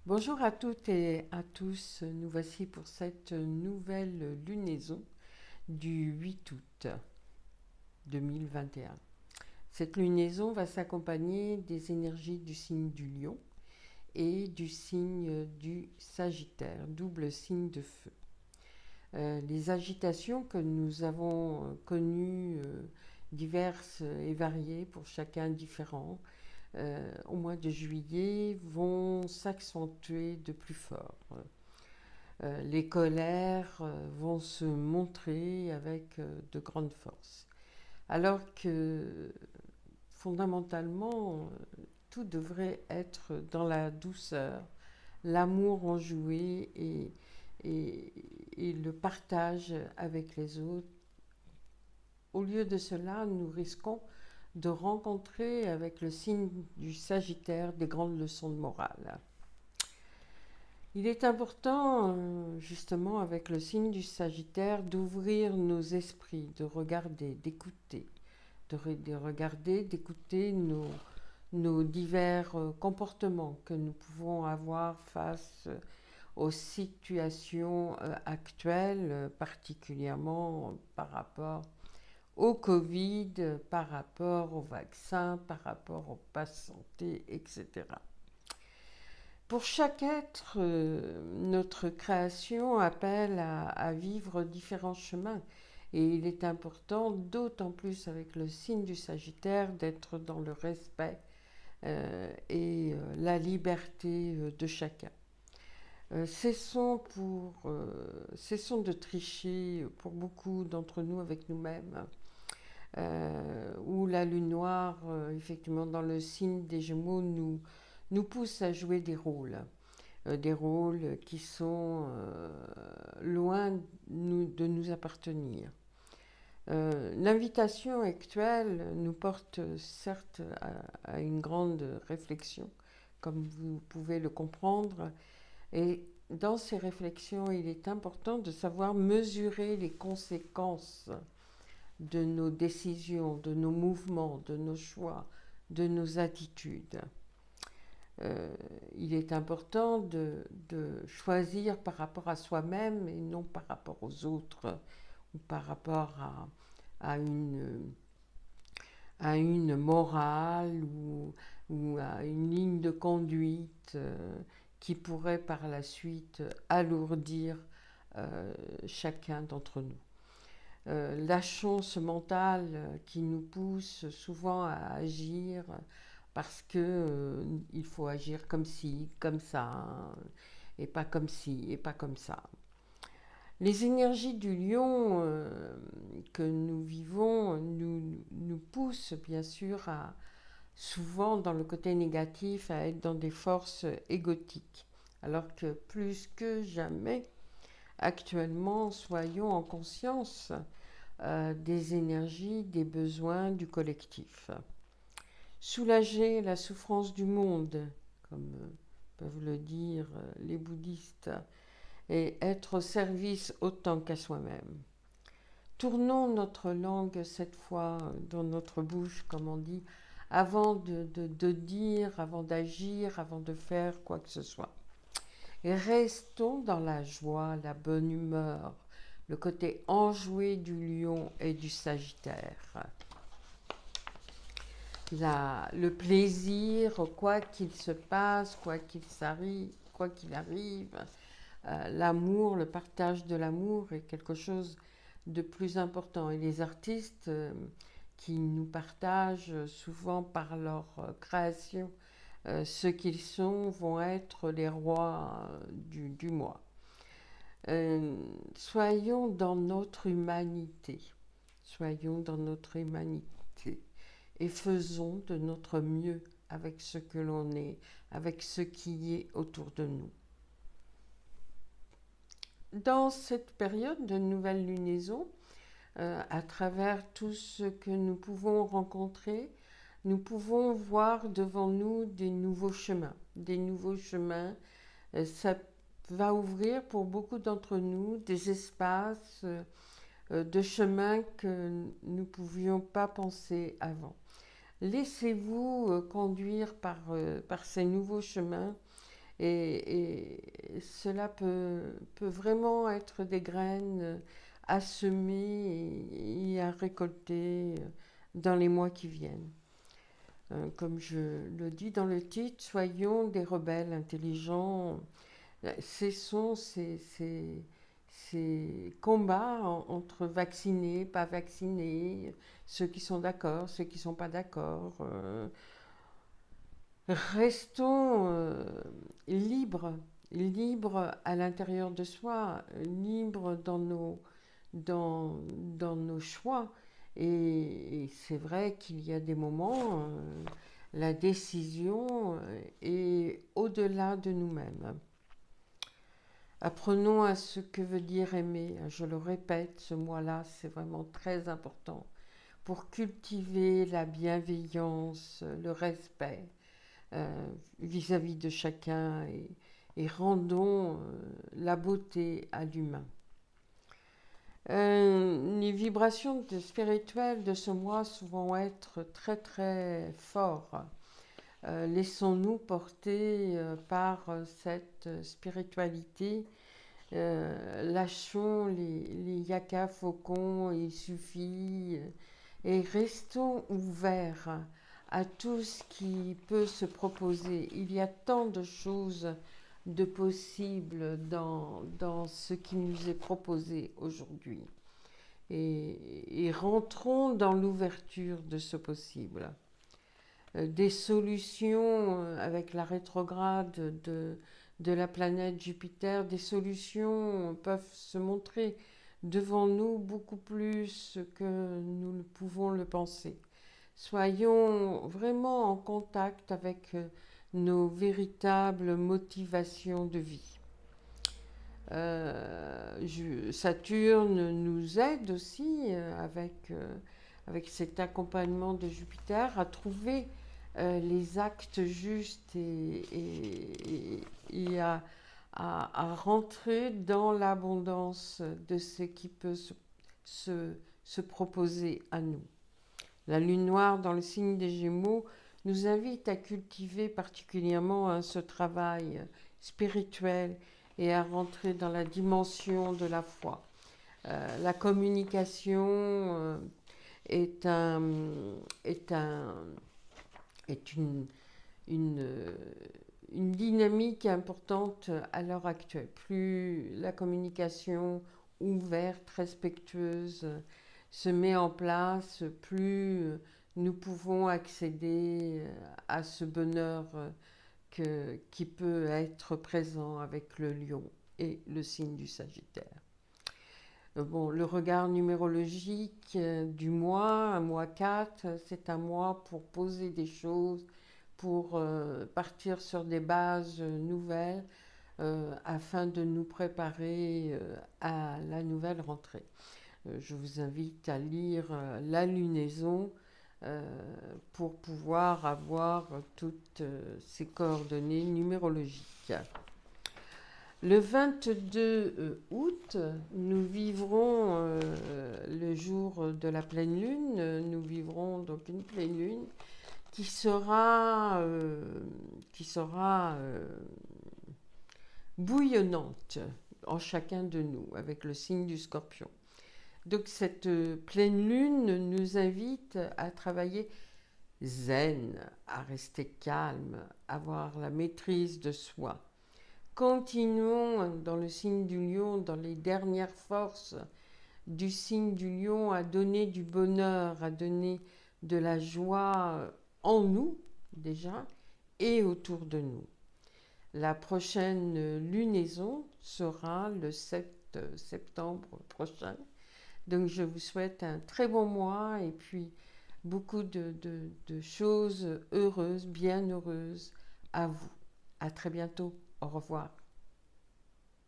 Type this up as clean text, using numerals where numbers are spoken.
Bonjour à toutes et à tous, nous voici pour cette nouvelle lunaison du 8 août 2021. Cette lunaison va s'accompagner des énergies du signe du Lion et du signe du Sagittaire, double signe de feu. Les agitations que nous avons connues, diverses et variées pour chacun différent, au mois de juillet vont s'accentuer de plus fort. Les colères vont se montrer avec de grandes forces. Alors que fondamentalement, tout devrait être dans la douceur, l'amour enjoué et le partage avec les autres. Au lieu de cela, nous risquons de rencontrer avec le signe du Sagittaire des grandes leçons de morale. Il est important, justement, avec le signe du Sagittaire, d'ouvrir nos esprits, de regarder, d'écouter, de regarder, d'écouter nos divers comportements que nous pouvons avoir face aux situations actuelles, particulièrement par rapport au Covid, par rapport au vaccin, par rapport au pass santé, etc. Pour chaque être, notre création appelle à vivre différents chemins. Et il est important, d'autant plus avec le signe du Sagittaire, d'être dans le respect la liberté de chacun. Cessons de tricher pour beaucoup d'entre nous avec nous-mêmes, où la lune noire, effectivement, dans le signe des Gémeaux, nous pousse à jouer des rôles qui sont loin de nous appartenir. L'invitation actuelle nous porte certes à une grande réflexion, comme vous pouvez le comprendre, et dans ces réflexions, il est important de savoir mesurer les conséquences de nos décisions, de nos mouvements, de nos choix, de nos attitudes. Il est important de choisir par rapport à soi-même et non par rapport aux autres ou par rapport à une morale ou à une ligne de conduite qui pourrait par la suite alourdir chacun d'entre nous. Lâchons ce mental qui nous pousse souvent à agir parce que il faut agir comme ci, comme ça, hein, et pas comme ci, et pas comme ça. Les énergies du lion que nous vivons nous poussent bien sûr souvent dans le côté négatif à être dans des forces égotiques. Alors que plus que jamais, actuellement, soyons en conscience des énergies, des besoins du collectif. Soulager la souffrance du monde, comme peuvent le dire les bouddhistes, et être au service autant qu'à soi-même. Tournons notre langue cette fois dans notre bouche, comme on dit, avant de dire, avant d'agir, avant de faire quoi que ce soit. Et restons dans la joie, la bonne humeur, le côté enjoué du lion et du sagittaire. Le plaisir, quoi qu'il se passe, quoi qu'il arrive, l'amour, le partage de l'amour est quelque chose de plus important. Et les artistes qui nous partagent souvent par leur création ce qu'ils sont vont être les rois du mois. Soyons dans notre humanité. Soyons dans notre humanité. Et faisons de notre mieux avec ce que l'on est, avec ce qui est autour de nous. Dans cette période de nouvelle lunaison, à travers tout ce que nous pouvons rencontrer, nous pouvons voir devant nous des nouveaux chemins. Des nouveaux chemins, ça va ouvrir pour beaucoup d'entre nous des espaces de chemins que nous ne pouvions pas penser avant. Laissez-vous conduire par ces nouveaux chemins Et cela peut vraiment être des graines à semer et à récolter dans les mois qui viennent. Comme je le dis dans le titre, soyons des rebelles intelligents. Cessons ces combats entre vaccinés, pas vaccinés, ceux qui sont d'accord, ceux qui ne sont pas d'accord. Restons libres, libres à l'intérieur de soi, libres dans nos choix. Et c'est vrai qu'il y a des moments, la décision est au-delà de nous-mêmes. Apprenons à ce que veut dire aimer. Je le répète, ce mot-là, c'est vraiment très important pour cultiver la bienveillance, le respect vis-à-vis de chacun et rendons la beauté à l'humain. Les vibrations spirituelles de ce mois vont être très très fortes. Laissons-nous porter par cette spiritualité. Lâchons les yakas faucons, il suffit, et restons ouverts à tout ce qui peut se proposer. Il y a tant de choses de possibles dans ce qui nous est proposé aujourd'hui. Et rentrons dans l'ouverture de ce possible. Des solutions avec la rétrograde de la planète Jupiter, des solutions peuvent se montrer devant nous beaucoup plus que nous ne pouvons le penser. Soyons vraiment en contact avec nos véritables motivations de vie. Saturne nous aide aussi avec cet accompagnement de Jupiter à trouver les actes justes et à rentrer dans l'abondance de ce qui peut se proposer à nous. La lune noire dans le signe des Gémeaux nous invite à cultiver particulièrement ce travail spirituel et à rentrer dans la dimension de la foi. La communication est une dynamique importante à l'heure actuelle. Plus la communication ouverte, respectueuse se met en place, plus nous pouvons accéder à ce bonheur qui peut être présent avec le lion et le signe du Sagittaire. Bon, le regard numérologique du mois, un mois 4, c'est un mois pour poser des choses, pour partir sur des bases nouvelles afin de nous préparer à la nouvelle rentrée. Je vous invite à lire La lunaison pour pouvoir avoir toutes ces coordonnées numérologiques. Le 22 août, nous vivrons le jour de la pleine lune. Nous vivrons donc une pleine lune qui sera bouillonnante en chacun de nous, avec le signe du Scorpion. Donc cette pleine lune nous invite à travailler zen, à rester calme, à avoir la maîtrise de soi. Continuons dans le signe du lion, dans les dernières forces du signe du lion, à donner du bonheur, à donner de la joie en nous déjà et autour de nous. La prochaine lunaison sera le 7 septembre prochain. Donc je vous souhaite un très bon mois et puis beaucoup de choses heureuses, bien heureuses à vous. À très bientôt. Au revoir.